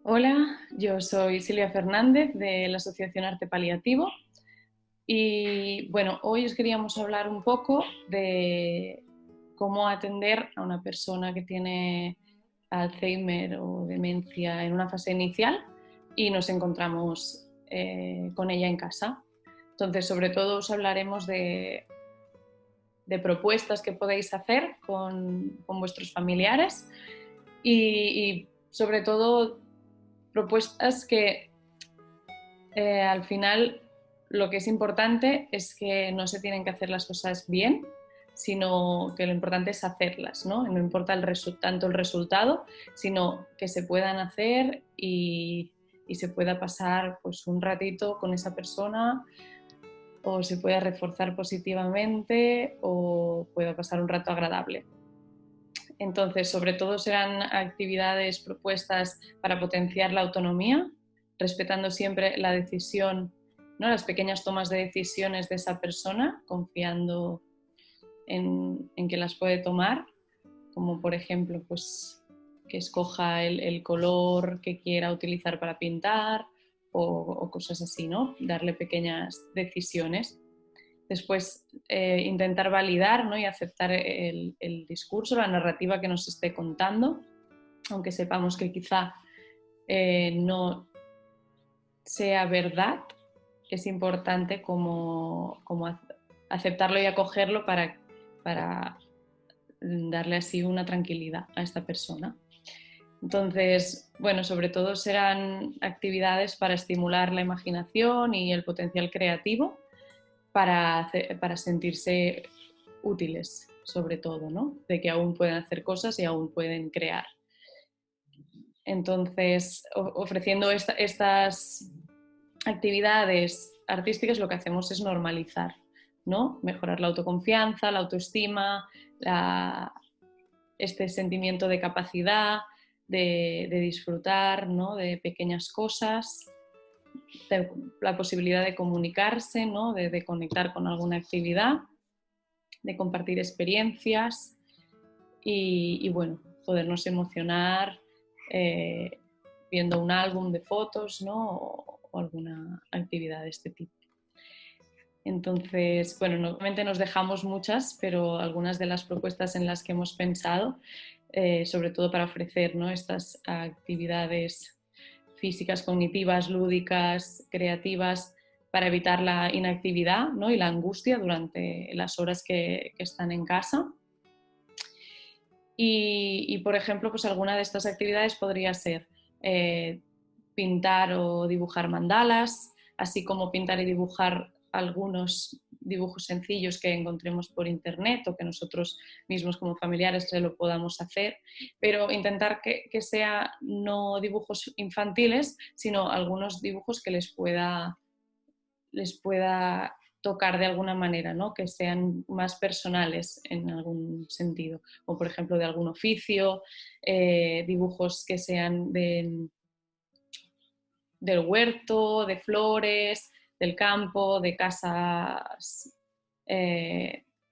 Hola, yo soy Silvia Fernández de la Asociación Arte Paliativo y bueno, hoy os queríamos hablar un poco de cómo atender a una persona que tiene Alzheimer o demencia en una fase inicial y nos encontramos con ella en casa. Entonces, sobre todo os hablaremos de propuestas que podéis hacer con vuestros familiares y sobre todo propuestas que al final lo que es importante es que no se tienen que hacer las cosas bien, sino que lo importante es hacerlas, ¿no? No importa tanto el resultado, sino que se puedan hacer y se pueda pasar pues, un ratito con esa persona o se pueda reforzar positivamente o pueda pasar un rato agradable. Entonces, sobre todo serán actividades propuestas para potenciar la autonomía, respetando siempre la decisión, ¿no? Las pequeñas tomas de decisiones de esa persona, confiando en que las puede tomar, como por ejemplo, pues, que escoja el color que quiera utilizar para pintar o cosas así, ¿no? Darle pequeñas decisiones. Después, intentar validar, ¿no? Y aceptar el discurso, la narrativa que nos esté contando, aunque sepamos que quizá no sea verdad, es importante como aceptarlo y acogerlo para darle así una tranquilidad a esta persona. Entonces, bueno, sobre todo serán actividades para estimular la imaginación y el potencial creativo para sentirse útiles, sobre todo, ¿no? De que aún pueden hacer cosas y aún pueden crear. Entonces, ofreciendo estas actividades artísticas, lo que hacemos es normalizar, ¿no? Mejorar la autoconfianza, la autoestima, este sentimiento de capacidad, de disfrutar, ¿no? De pequeñas cosas, la posibilidad de comunicarse, ¿no? De conectar con alguna actividad, de compartir experiencias y bueno, podernos emocionar viendo un álbum de fotos, ¿no? O alguna actividad de este tipo. Entonces, bueno, normalmente nos dejamos muchas, pero algunas de las propuestas en las que hemos pensado, sobre todo para ofrecer, ¿no? Estas actividades físicas, cognitivas, lúdicas, creativas, para evitar la inactividad, ¿no? Y la angustia durante las horas que están en casa. Por ejemplo, pues alguna de estas actividades podría ser pintar o dibujar mandalas, así como pintar y dibujar algunos dibujos sencillos que encontremos por internet o que nosotros mismos como familiares se lo podamos hacer, pero intentar que sea no dibujos infantiles, sino algunos dibujos que les pueda tocar de alguna manera, ¿no? Que sean más personales en algún sentido, o por ejemplo de algún oficio, dibujos que sean del huerto, de flores, del campo, de casas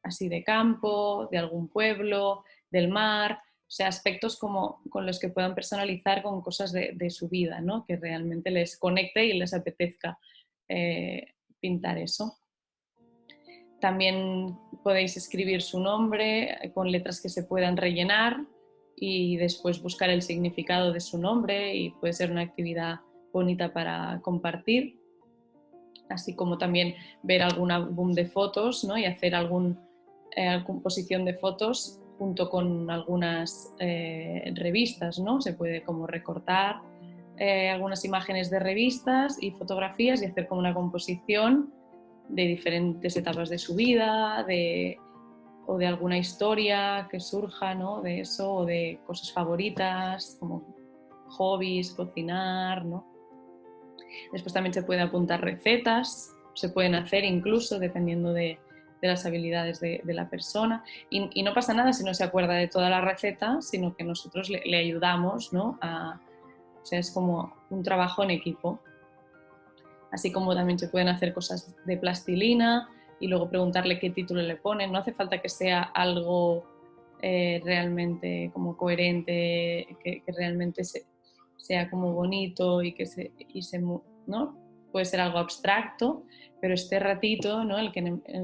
así de campo, de algún pueblo, del mar, o sea, aspectos como con los que puedan personalizar con cosas de su vida, ¿no? Que realmente les conecte y les apetezca pintar eso. También podéis escribir su nombre con letras que se puedan rellenar y después buscar el significado de su nombre y puede ser una actividad bonita para compartir, así como también ver algún álbum de fotos, ¿no? Y hacer alguna composición de fotos junto con algunas revistas, ¿no? Se puede como recortar algunas imágenes de revistas y fotografías y hacer como una composición de diferentes etapas de su vida, o de alguna historia que surja, ¿no? De eso, o de cosas favoritas, como hobbies, cocinar, ¿no? Después también se pueden apuntar recetas, se pueden hacer incluso dependiendo de las habilidades de la persona. Y no pasa nada si no se acuerda de toda la receta, sino que nosotros le ayudamos, ¿no? O sea, es como un trabajo en equipo. Así como también se pueden hacer cosas de plastilina y luego preguntarle qué título le ponen. No hace falta que sea algo realmente como coherente, que realmente sea como bonito y ¿no? Puede ser algo abstracto, pero este ratito, ¿no? En el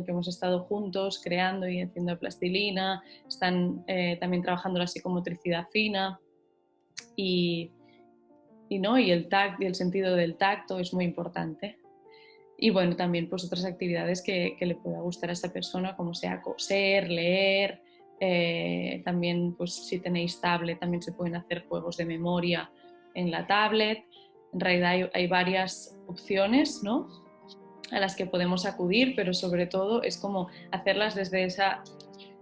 que hemos estado juntos creando y haciendo plastilina, están también trabajando la psicomotricidad fina ¿no? Y el sentido del tacto es muy importante. Y bueno, también pues otras actividades que le pueda gustar a esa persona, como sea coser, leer, también pues si tenéis tablet también se pueden hacer juegos de memoria en la tablet. En realidad hay varias opciones, ¿no? A las que podemos acudir, pero sobre todo es como hacerlas desde esa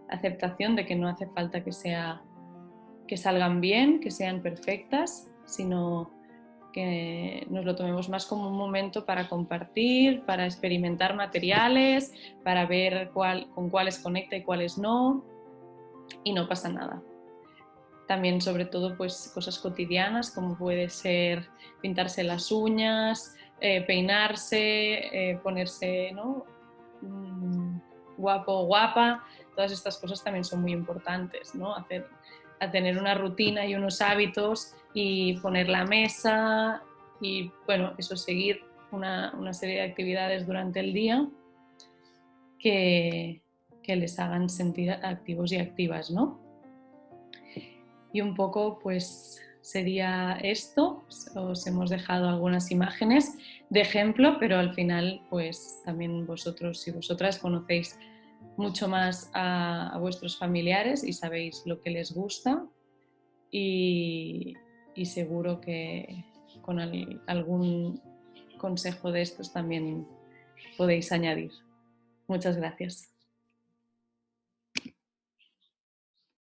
aceptación de que no hace falta que salgan bien, que sean perfectas, sino que nos lo tomemos más como un momento para compartir, para experimentar materiales, para ver con cuáles conecta y cuáles no, y no pasa nada. También sobre todo pues cosas cotidianas como puede ser pintarse las uñas, peinarse, ponerse, ¿no? Guapo o guapa, todas estas cosas también son muy importantes, ¿no? A tener una rutina y unos hábitos y poner la mesa y bueno, eso, seguir una serie de actividades durante el día que les hagan sentir activos y activas, ¿no? Y un poco pues sería esto. Os hemos dejado algunas imágenes de ejemplo, pero al final pues también vosotros y vosotras conocéis mucho más a vuestros familiares y sabéis lo que les gusta y seguro que con algún consejo de estos también podéis añadir. Muchas gracias.